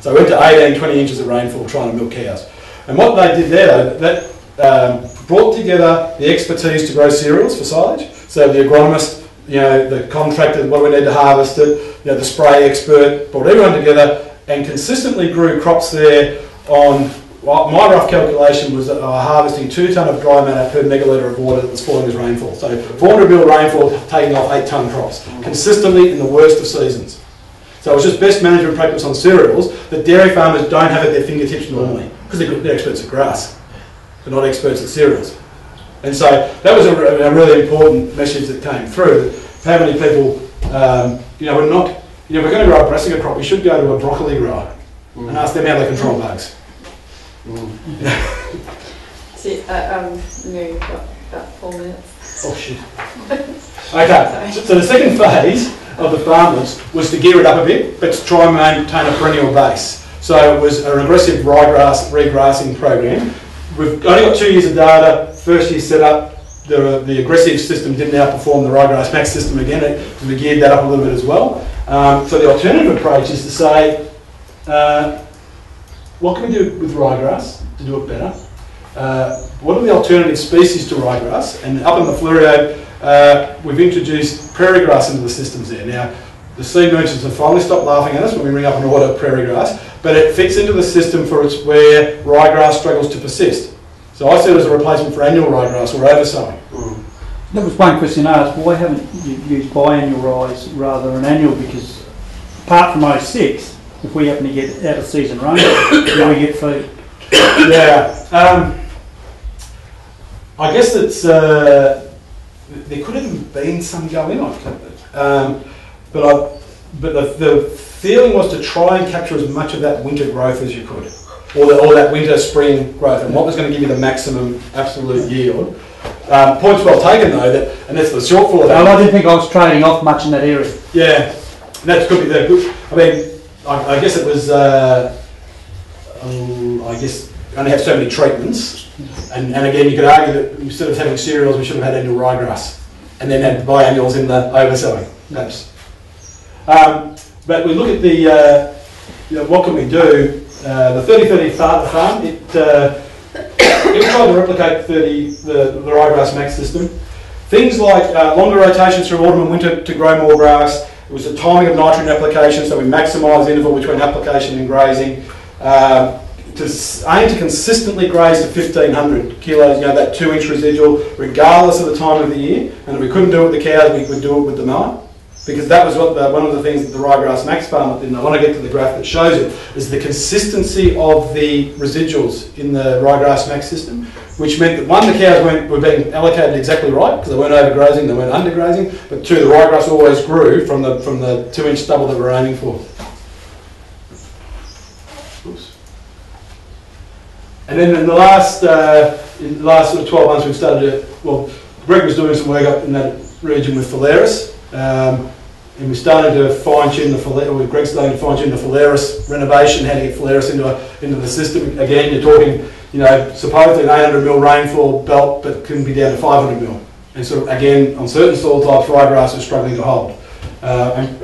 So we went to 18, 20 inches of rainfall trying to milk cows. And what they did there, that brought together the expertise to grow cereals for silage. So the agronomist, the contractor, what we need to harvest it, the spray expert, brought everyone together and consistently grew crops there on, well, my rough calculation was that harvesting 2 tonne of dry matter per megalitre of water that was falling as rainfall. So 400 mil rainfall taking off 8 tonne crops, consistently in the worst of seasons. So it was just best management practice on cereals that dairy farmers don't have at their fingertips normally, because they're experts at grass. They're not experts at cereals. And so that was a really important message that came through. How many people, we're not, we're going to grow a brassica crop, we should go to a broccoli grower and ask them how they control bugs. See, you've got about 4 minutes. Oh shit. Okay, so the second phase of the farmers was to gear it up a bit, but to try and maintain a perennial base. So it was an aggressive ryegrass regrassing program. We've only got 2 years of data. First year set up, the aggressive system didn't outperform the Ryegrass Max system again, because we geared that up a little bit as well. So the alternative approach is to say, what can we do with ryegrass to do it better? What are the alternative species to ryegrass? And up in the Fleurieu, we've introduced prairie grass into the systems there. Now, the sea merchants have finally stopped laughing at us when we ring up and order prairie grass, but it fits into the system for where ryegrass struggles to persist. So I see it as a replacement for annual ryegrass or oversowing. That was one question I asked, why haven't you used biannual rye rather than annual? Because apart from 06, if we happen to get out of season rain, do we get food? Yeah. I guess it's, there could have been some going on. But the feeling was to try and capture as much of that winter growth as you could, or that winter spring growth, and what was going to give you the maximum absolute yield. Points well taken though, and that's the shortfall of that. Well, I didn't think I was trading off much in that area. Yeah, that could be that good. I mean, I guess it was. I guess only have so many treatments, and again you could argue that instead of having cereals, we should have had annual ryegrass, and then had biannuals in the oversowing. Perhaps. But we look at the, what can we do? The 30-30 farm, it tried to replicate the Ryegrass Max system. Things like longer rotations through autumn and winter to grow more grass. It was the timing of nitrogen application, so we maximise the interval between application and grazing. To aim to consistently graze to 1,500 kilos, that 2-inch residual, regardless of the time of the year. And if we couldn't do it with the cows, we would do it with the mower. Because that was one of the things that the Ryegrass Max farmer did, and I want to get to the graph that shows it, is the consistency of the residuals in the Ryegrass Max system, which meant that one, the cows were being allocated exactly right, because they weren't overgrazing, they weren't undergrazing, but two, the ryegrass always grew from the 2-inch stubble that we're aiming for. Oops. And then in the last sort of 12 months we've started to, Greg was doing some work up in that region with Phalaris, and we started to fine-tune Greg's starting to fine-tune the Phalaris renovation, how to get Phalaris into the system. Again, you're talking, supposedly an 800 mil rainfall belt, but can be down to 500 mil. And sort of, again, on certain soil types, ryegrass is struggling to hold. And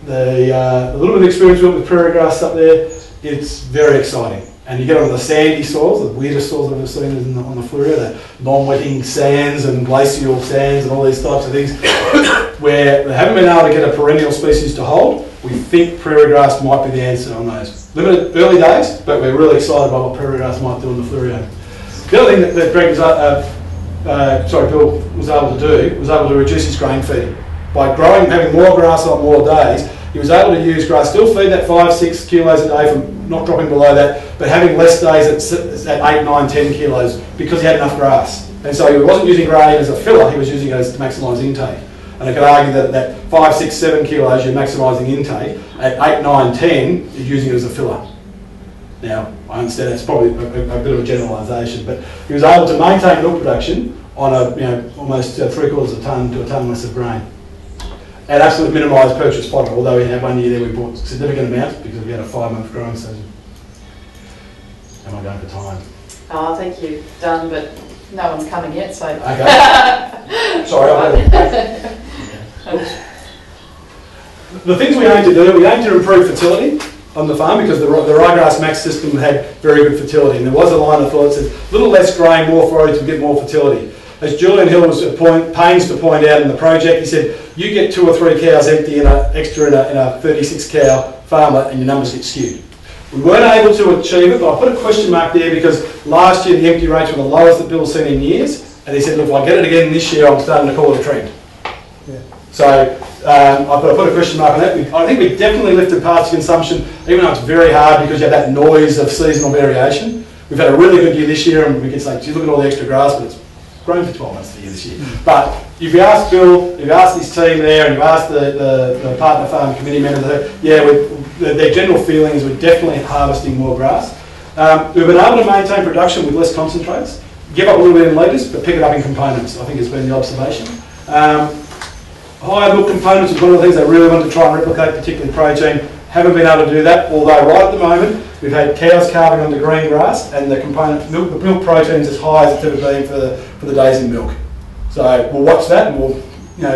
a little bit of experience with prairie grass up there, it's very exciting. And you get onto the sandy soils, the weirdest soils I've ever seen on the Fleurieu, the non-wetting sands and glacial sands and all these types of things, where they haven't been able to get a perennial species to hold. We think prairie grass might be the answer on those. Limited early days, but we're really excited by what prairie grass might do in the Fleurieu. The other thing that Greg Bill was able to do was able to reduce his grain feeding. By having more grass on more days, he was able to use grass, still feed that 5-6 kilos a day from not dropping below that, but having less days at 8, 9, 10 kilos because he had enough grass. And so he wasn't using grain as a filler, he was using it as to maximise intake. And I could argue that 5, 6, 7 kilos you're maximising intake, at 8, 9, 10 you're using it as a filler. Now, I understand that's probably a bit of a generalisation, but he was able to maintain milk production on almost 3/4 of a tonne to a tonne less of grain. And absolutely minimised purchase fodder, although we had 1 year there we bought significant amounts because we had a 5-month growing season. Am I going for time? Oh, I think you've done, but no one's coming yet, so... Okay. Sorry, the things we aim to do, we aim to improve fertility. on the farm because the Ryegrass Max system had very good fertility. And there was a line I thought that said, a little less grain, more forage to get more fertility. As Julian Hill was pains to point out in the project, he said, you get 2 or 3 cows empty extra in a 36 cow farmlet and your numbers get skewed. We weren't able to achieve it, but I put a question mark there because last year the empty rates were the lowest that Bill's seen in years. And he said, look, if I get it again this year, I'm starting to call it a trend. Yeah. So I put a question mark on that. I think we definitely lifted pasture consumption, even though it's very hard because you have that noise of seasonal variation. We've had a really good year this year, and we can say, gee, look at all the extra grass, but it's grown for 12 months of the year this year. But if you ask Bill, if you ask his team there, and you ask the partner farm committee members, yeah, their general feeling is we're definitely harvesting more grass. We've been able to maintain production with less concentrates, give up a little bit in litres, but pick it up in components, I think has been the observation. Higher milk components is one of the things they really want to try and replicate, particularly protein. Haven't been able to do that, although right at the moment we've had cows calving on the green grass and the milk protein is as high as it's ever been for the days in milk. So we'll watch that and we'll,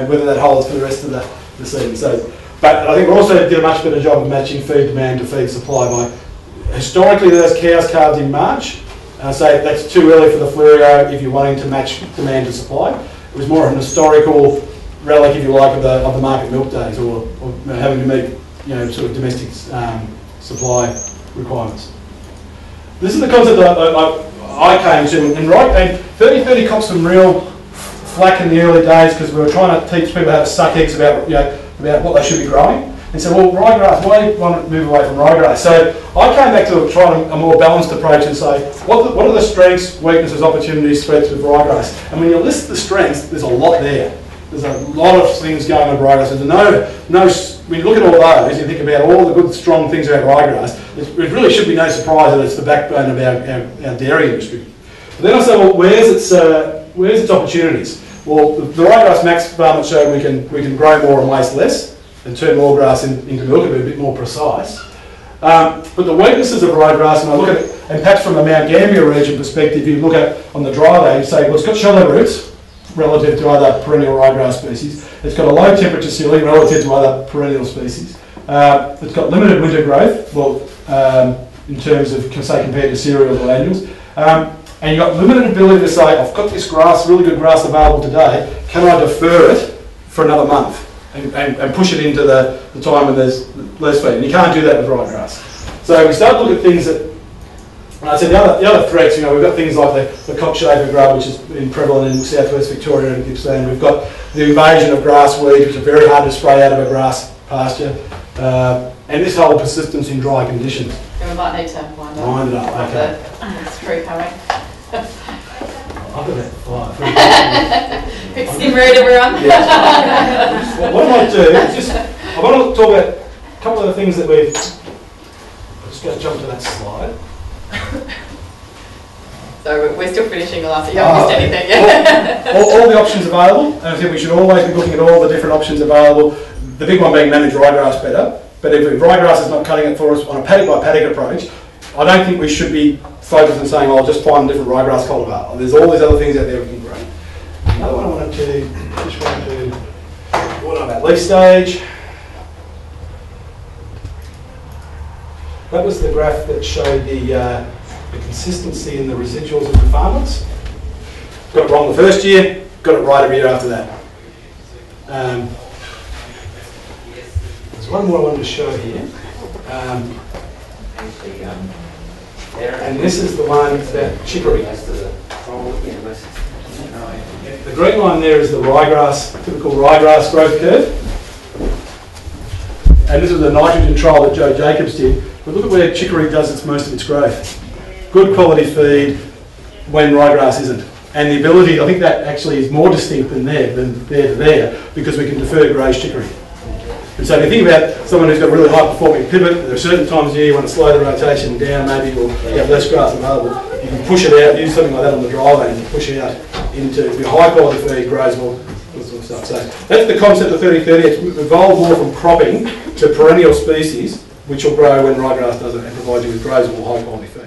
whether that holds for the rest of the season. So, but I think we also did a much better job of matching feed demand to feed supply by historically those cows calved in March. And I say that's too early for the Fleurieu if you're wanting to match demand to supply. It was more of an historical relic, if you like, of the market milk days, or having to meet sort of domestic supply requirements. This is the concept that I came to, and 30-30 copped some real flack in the early days because we were trying to teach people how to suck eggs about what they should be growing. And said, well, ryegrass, why do you want to move away from ryegrass? So I came back to trying a more balanced approach and say, what are the strengths, weaknesses, opportunities, threats with ryegrass? And when you list the strengths, there's a lot there. There's a lot of things going on with ryegrass. When you look at all those, you think about all the good, strong things about ryegrass, it really should be no surprise that it's the backbone of our dairy industry. But then I said, well, where's its opportunities? Well, the Ryegrass Max farm showed we can grow more and waste less and turn more grass into milk and be a bit more precise. But the weaknesses of ryegrass, and I look at it, and perhaps from a Mount Gambier region perspective, you look at on the dry day, you say, well, it's got shallow roots relative to other perennial ryegrass species. It's got a low temperature ceiling relative to other perennial species. It's got limited winter growth, in terms of, say, compared to cereals or annuals. And you've got limited ability to say, I've got this grass, really good grass available today, can I defer it for another month and push it into the time when there's less feed? And you can't do that with ryegrass. So we start to look at things that, and I said the other threats, we've got things like the cockchafer grub, which has been prevalent in southwest Victoria and Gippsland. We've got the invasion of grass weeds, which are very hard to spray out of a grass pasture. And this whole persistence in dry conditions. Yeah, we might need to wind up. Wind it up, okay. It's true coming. I've got that fire. Quick skim read, everyone. Yes. Well, what I might do is I want to talk about a couple of the things that we've. I'm just going to jump to that slide. So we're still finishing the last. You haven't missed anything yet. all the options available, and I think we should always be looking at all the different options available. The big one being manage ryegrass better. But if ryegrass is not cutting it for us on a paddock by paddock approach, I don't think we should be focused on saying, I'll just find a different ryegrass cultivar. There's all these other things out there we can grow. Another one I wanted to, what about leaf stage? That was the graph that showed the consistency in the residuals of the farmers. Got it wrong the first year, got it right every year after that. There's one more I wanted to show here. And this is the one that chicory. The green line there is the ryegrass, typical ryegrass growth curve. And this is the nitrogen trial that Joe Jacobs did. But look at where chicory does most of its growth. Good quality feed when ryegrass isn't. And the ability, I think that actually is more distinct than there to there, because we can defer graze chicory. And so if you think about someone who's got a really high performing pivot, there are certain times of the year you want to slow the rotation down maybe, or you have less grass available, you can push it out, use something like that on the dry land and push it out into your high quality feed, grows more, all sort of stuff. So that's the concept of 30-30. It's evolved more from cropping to perennial species, which will grow when ryegrass doesn't and provide you with grazable high quality feed.